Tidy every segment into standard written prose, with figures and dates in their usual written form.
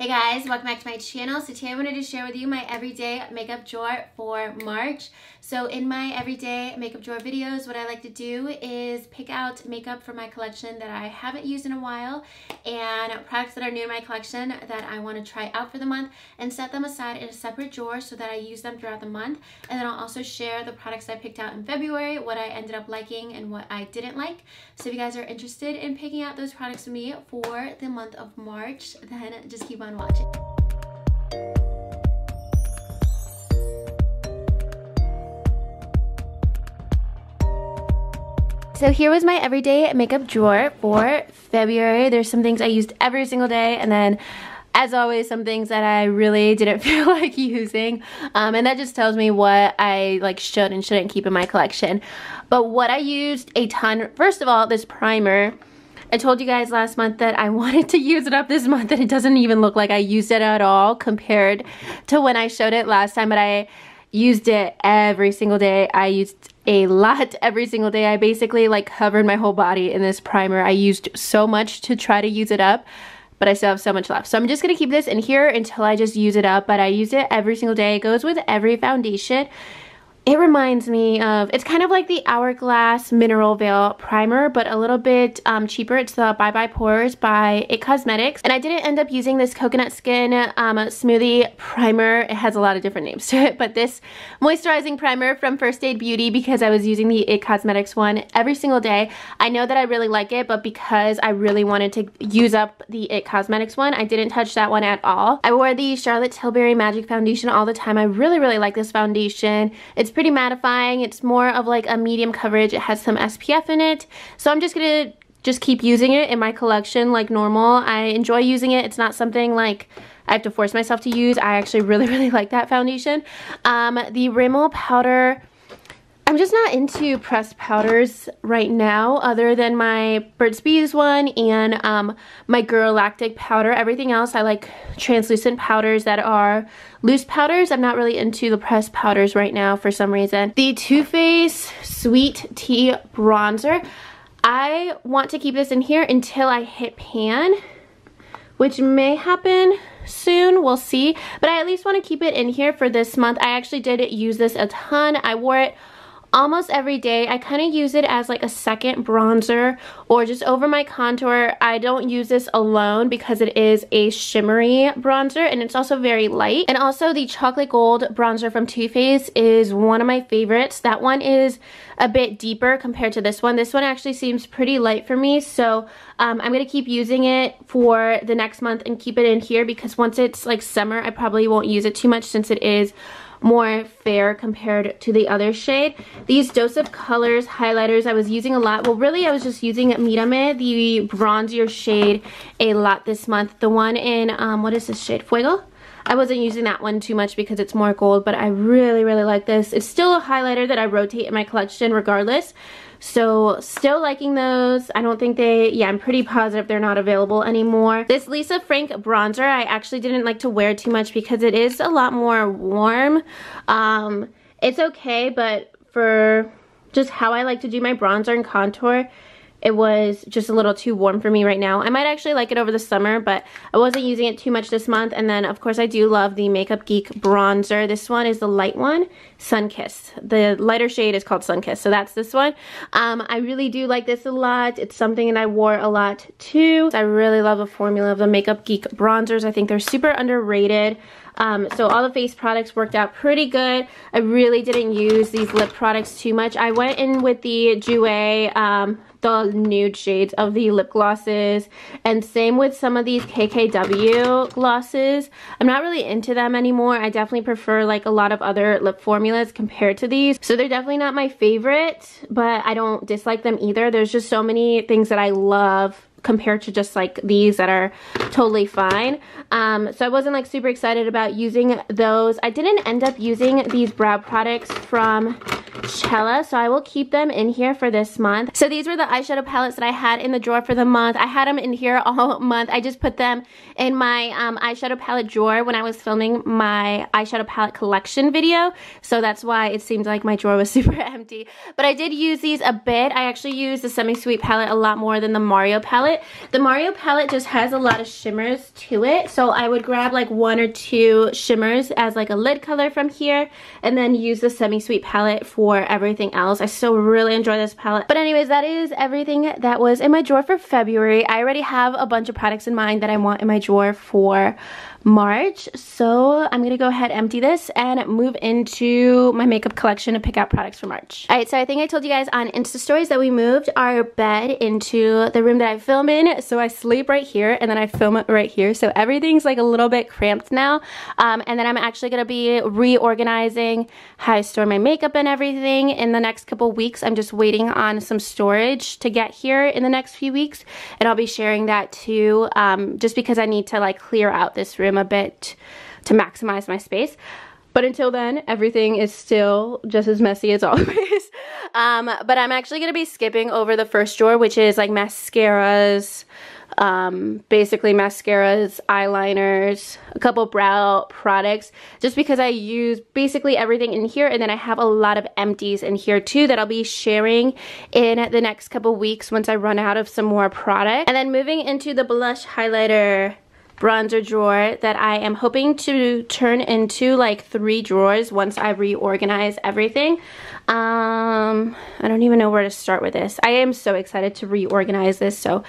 Hey guys, welcome back to my channel. So today I wanted to share with you my everyday makeup drawer for March. So in my everyday makeup drawer videos, what I like to do is pick out makeup from my collection that I haven't used in a while and products that are new in my collection that I want to try out for the month and set them aside in a separate drawer so that I use them throughout the month. And then I'll also share the products I picked out in February, what I ended up liking and what I didn't like. So if you guys are interested in picking out those products with me for the month of March, then just keep on watching. So here was my everyday makeup drawer for February. There's some things I used every single day, and then as always some things that I really didn't feel like using, and that just tells me what I should and shouldn't keep in my collection. But what I used a ton, first of all, this primer. I told you guys last month that I wanted to use it up this month, and it doesn't even look like I used it at all compared to when I showed it last time, but I used it every single day. I used a lot every single day. I basically covered my whole body in this primer. I used so much to try to use it up, but I still have so much left. So I'm just gonna keep this in here until I just use it up, but I use it every single day. It goes with every foundation. It reminds me of, it's kind of like the Hourglass Mineral Veil Primer, but a little bit cheaper. It's the Bye Bye Pores by IT Cosmetics. And I didn't end up using this Coconut Skin Smoothie Primer. It has a lot of different names to it, but this moisturizing primer from First Aid Beauty, because I was using the IT Cosmetics one every single day. I know that I really like it, but because I really wanted to use up the IT Cosmetics one, I didn't touch that one at all. I wore the Charlotte Tilbury Magic Foundation all the time. I really like this foundation. It's pretty mattifying. It's more of a medium coverage. It has some SPF in it. So I'm just gonna keep using it in my collection like normal. I enjoy using it. It's not something I have to force myself to use. I actually really like that foundation. The Rimmel powder, I'm just not into pressed powders right now other than my Burt's Bees one and my Gerlactic powder. Everything else I like translucent powders that are loose powders. I'm not really into the pressed powders right now for some reason. The Too Faced Sweet Tea Bronzer. I want to keep this in here until I hit pan, which may happen soon. We'll see. But I at least want to keep it in here for this month. I actually did use this a ton. I wore it almost every day. I kind of use it as a second bronzer or just over my contour. I don't use this alone because it is a shimmery bronzer and it's also very light. And also the Chocolate Gold bronzer from Too Faced is one of my favorites. That one is a bit deeper compared to this one. This one actually seems pretty light for me, so I'm going to keep using it for the next month and keep it in here because once it's summer, I probably won't use it too much since it is more fair compared to the other shade. These Dose of Colors highlighters I was using a lot. Well, really I was just using Mírame, the bronzier shade, a lot this month. The one in, what is this shade? Fuego? I wasn't using that one too much because it's more gold, but I really like this. It's still a highlighter that I rotate in my collection regardless. So still liking those. I don't think I'm pretty positive they're not available anymore. This Lisa Frank bronzer I actually didn't like to wear too much because it is a lot more warm. It's okay, but for just how I like to do my bronzer and contour, it was just a little too warm for me right now. I might actually like it over the summer, but I wasn't using it too much this month. And then, of course, I do love the Makeup Geek bronzer. This one is the light one, Sunkissed. The lighter shade is called Sunkissed, so that's this one. I really do like this a lot. It's something that I wore a lot, too. I really love the formula of the Makeup Geek bronzers. I think they're super underrated. So all the face products worked out pretty good. I really didn't use these lip products too much. I went in with the Jouer, the nude shades of the lip glosses, and same with some of these KKW glosses. I'm not really into them anymore. I definitely prefer a lot of other lip formulas compared to these. So they're definitely not my favorite, but I don't dislike them either. There's just so many things that I love compared to just these that are totally fine. So I wasn't super excited about using those. I didn't end up using these brow products from Cella, so I will keep them in here for this month. So these were the eyeshadow palettes that I had in the drawer for the month. I had them in here all month. I just put them in my eyeshadow palette drawer when I was filming my eyeshadow palette collection video, so that's why it seemed like my drawer was super empty. But I did use these a bit. I actually used the Semi-Sweet palette a lot more than the Mario palette. The Mario palette just has a lot of shimmers to it, so I would grab like 1 or 2 shimmers as like a lid color from here, and then use the Semi-Sweet palette for everything else. I still really enjoy this palette. But anyways, that is everything that was in my drawer for February. I already have a bunch of products in mind that I want in my drawer for March, so I'm gonna go ahead, empty this, and move into my makeup collection to pick out products for March. Alright, so I think I told you guys on Insta stories that we moved our bed into the room that I film in, so I sleep right here and then I film it right here, so everything's like a little bit cramped now. And then I'm actually gonna be reorganizing how I store my makeup and everything in the next couple weeks. I'm just waiting on some storage to get here in the next few weeks, and I'll be sharing that too, just because I need to like clear out this room a bit to maximize my space. But until then, everything is still just as messy as always. But I'm actually going to be skipping over the first drawer, which is like mascaras, basically mascaras, eyeliners, a couple brow products, just because I use basically everything in here, and then I have a lot of empties in here too that I'll be sharing in the next couple weeks once I run out of some more product. And then moving into the blush, highlighter, bronzer drawer that I am hoping to turn into like 3 drawers once I reorganize everything. I don't even know where to start with this. I am so excited to reorganize this, so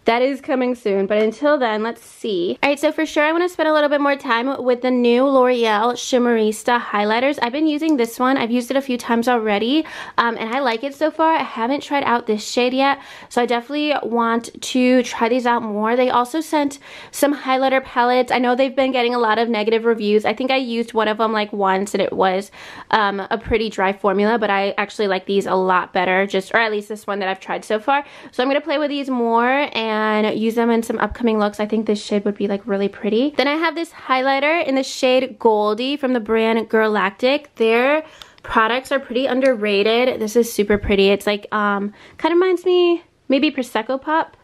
that is coming soon. But until then, let's see. Alright, so for sure I want to spend a little bit more time with the new L'Oreal Shimmerista highlighters. I've been using this one. I've used it a few times already, and I like it so far. I haven't tried out this shade yet, so I definitely want to try these out more. They also sent some highlighter palettes. I know they've been getting a lot of negative reviews. I think I used one of them like once, and it was a pretty dry formula, but I actually like these a lot better, or at least this one that I've tried so far. So I'm going to play with these more and use them in some upcoming looks. I think this shade would be like really pretty. Then I have this highlighter in the shade Goldie from the brand Girlactic. Their products are pretty underrated. This is super pretty. It's like kind of reminds me maybe Prosecco Pop.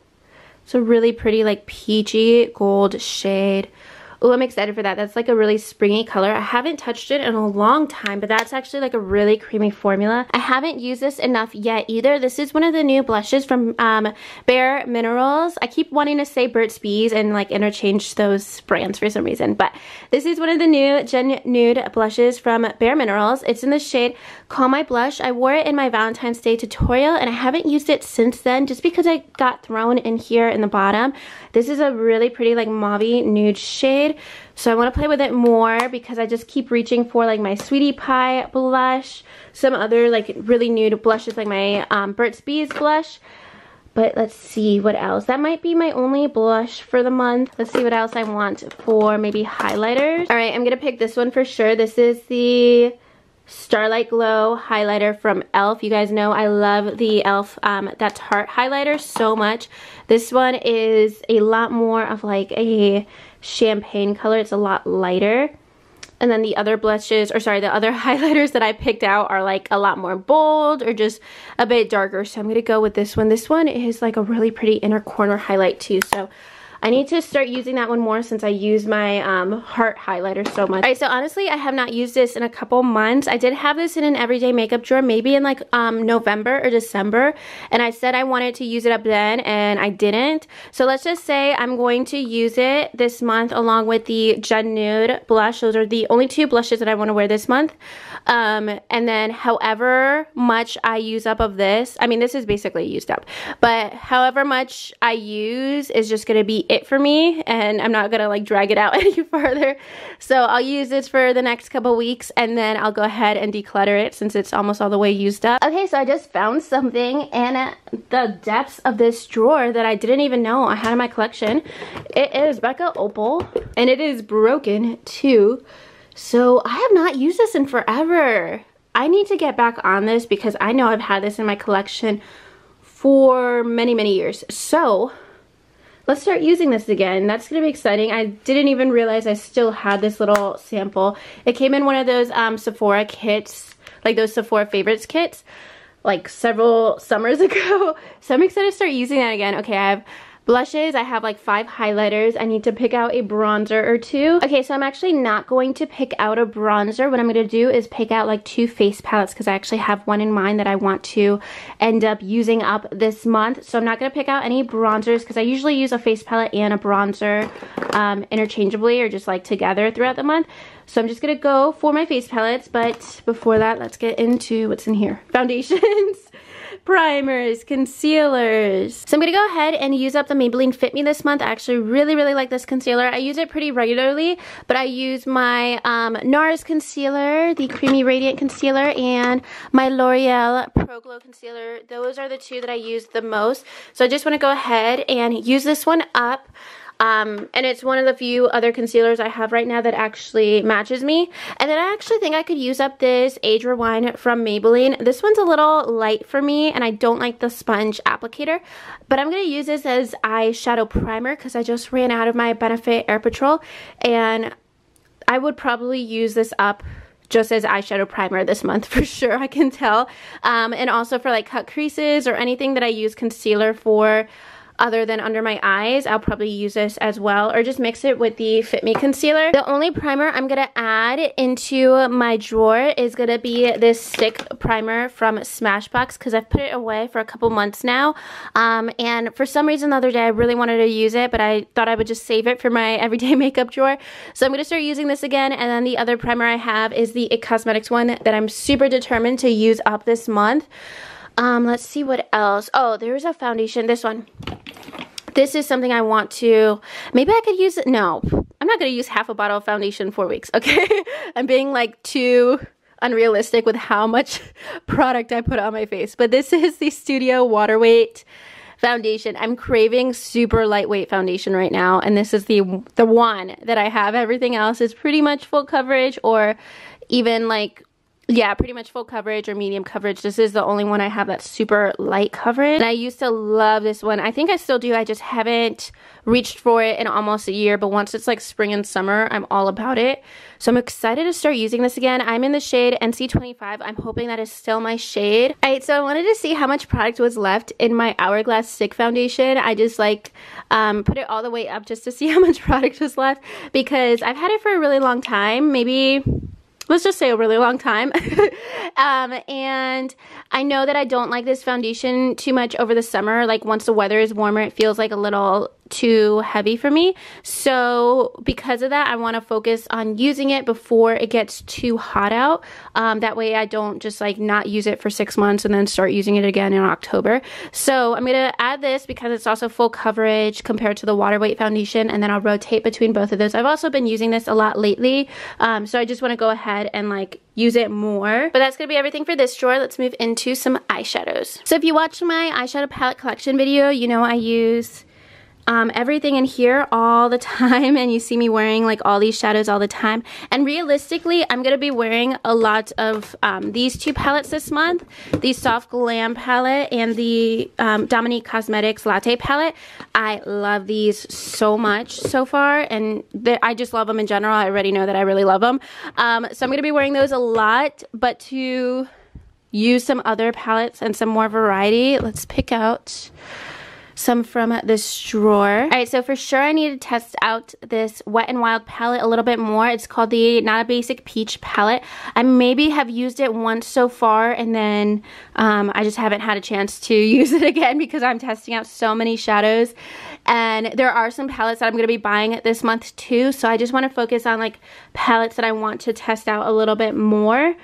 It's a really pretty like peachy gold shade. Oh, I'm excited for that. That's like a really springy color. I haven't touched it in a long time, but that's actually like a really creamy formula. I haven't used this enough yet either. This is one of the new blushes from Bare Minerals. I keep wanting to say Burt's Bees and like interchange those brands for some reason, but this is one of the new Gen Nude blushes from Bare Minerals. It's in the shade Call My Blush. I wore it in my Valentine's Day tutorial, and I haven't used it since then just because I got thrown in here in the bottom. This is a really pretty like mauve nude shade, so I want to play with it more because I just keep reaching for like my Sweetie Pie blush, some other like really nude blushes like my Burt's Bees blush. But let's see what else. That might be my only blush for the month. Let's see what else I want for maybe highlighters. Alright, I'm going to pick this one for sure. This is the Starlight Glow highlighter from e.l.f. You guys know I love the e.l.f. That's Heart highlighter so much. This one is a lot more of like a champagne color. It's a lot lighter. And then the other blushes, or sorry, the other highlighters that I picked out are like a lot more bold or just a bit darker. So I'm going to go with this one. This one is like a really pretty inner corner highlight too. So I need to start using that one more since I use my Heart highlighter so much. Alright, so honestly, I have not used this in a couple months. I did have this in an everyday makeup drawer maybe in like November or December, and I said I wanted to use it up then, and I didn't. So let's just say I'm going to use it this month along with the Gen Nude blush. Those are the only 2 blushes that I want to wear this month. And then however much I use up of this, I mean this is basically used up, but however much I use is just going to be it for me, and I'm not gonna like drag it out any further. So I'll use this for the next couple weeks, and then I'll go ahead and declutter it since it's almost all the way used up. Okay, so I just found something in the depths of this drawer that I didn't even know I had in my collection. It is Becca Opal, and it is broken too. So I have not used this in forever. I need to get back on this because I know I've had this in my collection for many, many years. So let's start using this again. That's going to be exciting. I didn't even realize I still had this little sample. It came in one of those Sephora kits like those Sephora Favorites kits, like several summers ago. So I'm excited to start using that again. Okay, I have blushes. I have like 5 highlighters. I need to pick out a bronzer or 2. Okay, so I'm actually not going to pick out a bronzer. What I'm going to do is pick out like 2 face palettes because I actually have one in mind that I want to end up using up this month. So I'm not going to pick out any bronzers because I usually use a face palette and a bronzer interchangeably or just like together throughout the month. So I'm just going to go for my face palettes. But before that, let's get into what's in here. Foundations. Primers, concealers. So I'm gonna go ahead and use up the Maybelline Fit Me this month. I actually really like this concealer. I use it pretty regularly, but I use my NARS concealer, the Creamy Radiant Concealer, and my L'Oreal Pro Glow Concealer. Those are the 2 that I use the most. So I just want to go ahead and use this one up. And it's one of the few other concealers I have right now that actually matches me. And then I actually think I could use up this Age Rewind from Maybelline. This one's a little light for me, and I don't like the sponge applicator. But I'm going to use this as eyeshadow primer because I just ran out of my Benefit Air Patrol. And I would probably use this up just as eyeshadow primer this month for sure, I can tell. And also for like cut creases or anything that I use concealer for, other than under my eyes, I'll probably use this as well, or just mix it with the Fit Me concealer. The only primer I'm gonna add into my drawer is gonna be this stick primer from Smashbox because I've put it away for a couple months now. And for some reason the other day I really wanted to use it, but I thought I would just save it for my everyday makeup drawer. So I'm gonna start using this again, and then the other primer I have is the IT Cosmetics one that I'm super determined to use up this month. Let's see what else. Oh, there's a foundation, this one. This is something I want to, maybe I could use it. No, I'm not going to use half a bottle of foundation in 4 weeks, okay? I'm being like too unrealistic with how much product I put on my face. But this is the Studio Water Weight foundation. I'm craving super lightweight foundation right now, and this is the one that I have. Everything else is pretty much full coverage, or even like, yeah, pretty much full coverage or medium coverage. This is the only one I have that's super light coverage. And I used to love this one. I think I still do. I just haven't reached for it in almost a year. But once it's like spring and summer, I'm all about it. So I'm excited to start using this again. I'm in the shade NC25. I'm hoping that is still my shade. Alright, so I wanted to see how much product was left in my Hourglass Stick Foundation. I just like put it all the way up just to see how much product was left, because I've had it for a really long time. Maybe, let's just say a really long time. And I know that I don't like this foundation too much over the summer. Like once the weather is warmer, it feels like a little too heavy for me. So because of that, I want to focus on using it before it gets too hot out. That way I don't just like not use it for 6 months and then start using it again in October. So I'm going to add this because it's also full coverage compared to the Water Weight foundation, and then I'll rotate between both of those. I've also been using this a lot lately. So I just want to go ahead and like use it more. But that's going to be everything for this drawer. Let's move into some eyeshadows. So if you watched my eyeshadow palette collection video, you know I use everything in here all the time, and you see me wearing like all these shadows all the time. And realistically, I'm going to be wearing a lot of these 2 palettes this month, the Soft Glam palette and the Dominique Cosmetics Latte palette. I love these so much so far, and I just love them in general. I already know that I really love them. So I'm going to be wearing those a lot, but to use some other palettes and some more variety, let's pick out some from this drawer. Alright, so for sure I need to test out this Wet n Wild palette a little bit more. It's called the Not a Basic Peach palette. I maybe have used it once so far, and then I just haven't had a chance to use it again because I'm testing out so many shadows. And there are some palettes that I'm going to be buying this month too, so I just want to focus on like palettes that I want to test out a little bit more.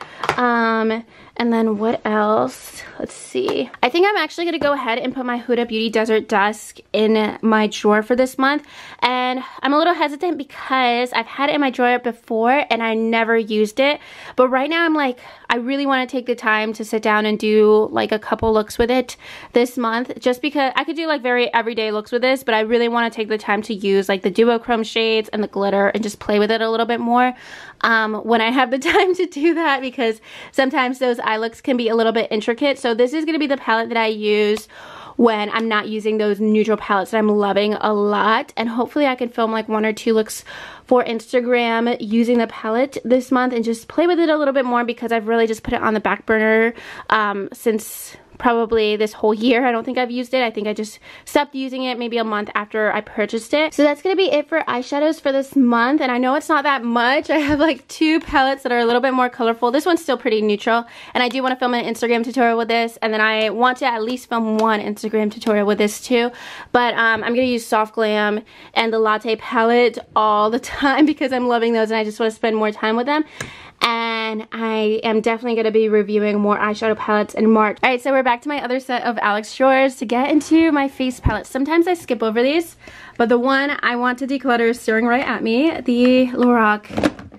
And then what else? Let's see. I think I'm actually going to go ahead and put my Huda Beauty Desert Dusk in my drawer for this month. And I'm a little hesitant because I've had it in my drawer before and I never used it. But right now I'm like, I really want to take the time to sit down and do like a couple looks with it this month. Just because I could do like very everyday looks with this, but I really want to take the time to use like the duochrome shades and the glitter and just play with it a little bit more when I have the time to do that, because sometimes those eye looks can be a little bit intricate. So this is going to be the palette that I use when I'm not using those neutral palettes that I'm loving a lot. And hopefully I can film like 1 or 2 looks for Instagram using the palette this month and just play with it a little bit more, because I've really just put it on the back burner since probably this whole year. I don't think I've used it. I think I just stopped using it maybe a month after I purchased it. So that's gonna be it for eyeshadows for this month, and I know it's not that much. I have like 2 palettes that are a little bit more colorful. This one's still pretty neutral, and I do want to film an Instagram tutorial with this, and then I want to at least film 1 Instagram tutorial with this too. But I'm gonna use Soft Glam and the Latte palette all the time because I'm loving those and I just want to spend more time with them. And I am definitely going to be reviewing more eyeshadow palettes in March. Alright, so we're back to my other set of Alex drawers to get into my face palettes. Sometimes I skip over these, but the one I want to declutter is staring right at me, the Lorac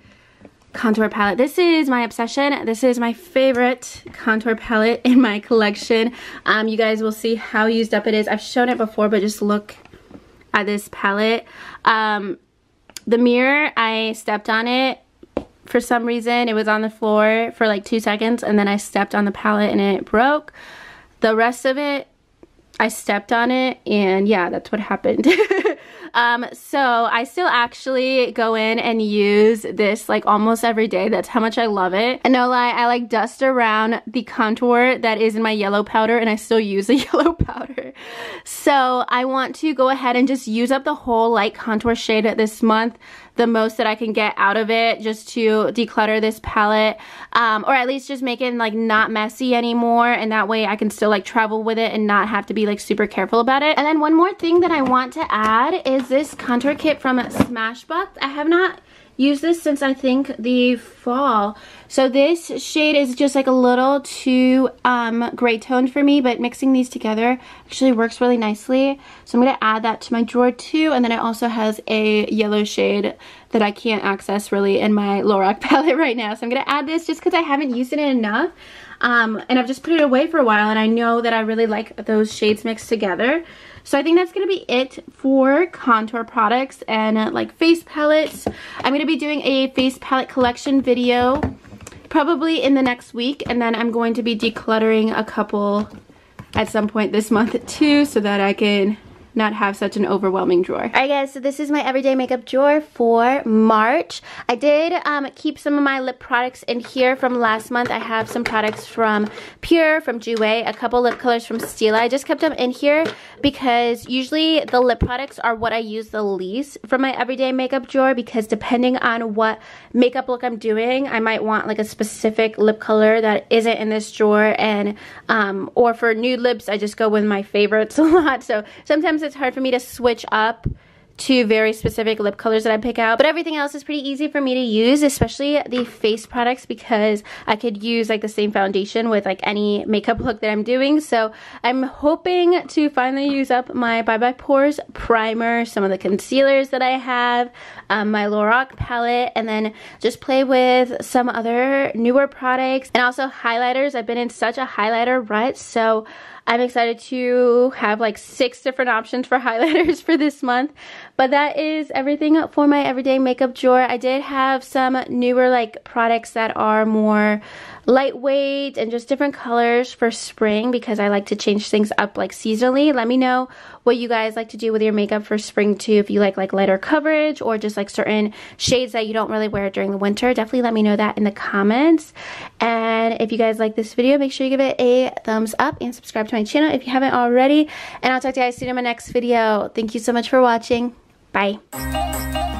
contour palette. This is my obsession. This is my favorite contour palette in my collection. You guys will see how used up it is. I've shown it before, but just look at this palette. The mirror, I stepped on it. For some reason, it was on the floor for like 2 seconds, and then I stepped on the palette and it broke. The rest of it, I stepped on it, and yeah, that's what happened. So I still actually go in and use this like almost every day. That's how much I love it. And no lie, I like dust around the contour that is in my yellow powder, and I still use the yellow powder. So I want to go ahead and just use up the whole light contour shade this month, the most that I can get out of it, just to declutter this palette, or at least just make it like not messy anymore, and that way I can still like travel with it and not have to be like super careful about it. And then one more thing that I want to add is this contour kit from Smashbox. I have not used this since I think the fall. So this shade is just like a little too gray toned for me, but mixing these together actually works really nicely. So I'm going to add that to my drawer too. And then it also has a yellow shade that I can't access really in my Lorac palette right now. So I'm going to add this just because I haven't used it enough. And I've just put it away for a while, and I know that I really like those shades mixed together. So I think that's going to be it for contour products and like face palettes. I'm going to be doing a face palette collection video probably in the next week, and then I'm going to be decluttering a couple at some point this month too, so that I can not have such an overwhelming drawer. Alright guys, so this is my everyday makeup drawer for March. I did keep some of my lip products in here from last month. I have some products from Pure, from Jouer, a couple lip colors from Stila. I just kept them in here because usually the lip products are what I use the least from my everyday makeup drawer, because depending on what makeup look I'm doing, I might want like a specific lip color that isn't in this drawer, and or for nude lips I just go with my favorites a lot. So sometimes it's hard for me to switch up to very specific lip colors that I pick out, but everything else is pretty easy for me to use, especially the face products, because I could use like the same foundation with like any makeup look that I'm doing. So I'm hoping to finally use up my Bye Bye Pores primer, some of the concealers that I have, my Lorac palette, and then just play with some other newer products, and also highlighters. I've been in such a highlighter rut, so I'm excited to have like 6 different options for highlighters for this month. But that is everything for my everyday makeup drawer. I did have some newer like products that are more lightweight and just different colors for spring, because I like to change things up like seasonally. Let me know what you guys like to do with your makeup for spring too, if you like lighter coverage or just like certain shades that you don't really wear during the winter. Definitely let me know that in the comments. And if you guys like this video, make sure you give it a thumbs up and subscribe to my channel if you haven't already. And I'll talk to you guys soon in my next video. Thank you so much for watching. Bye.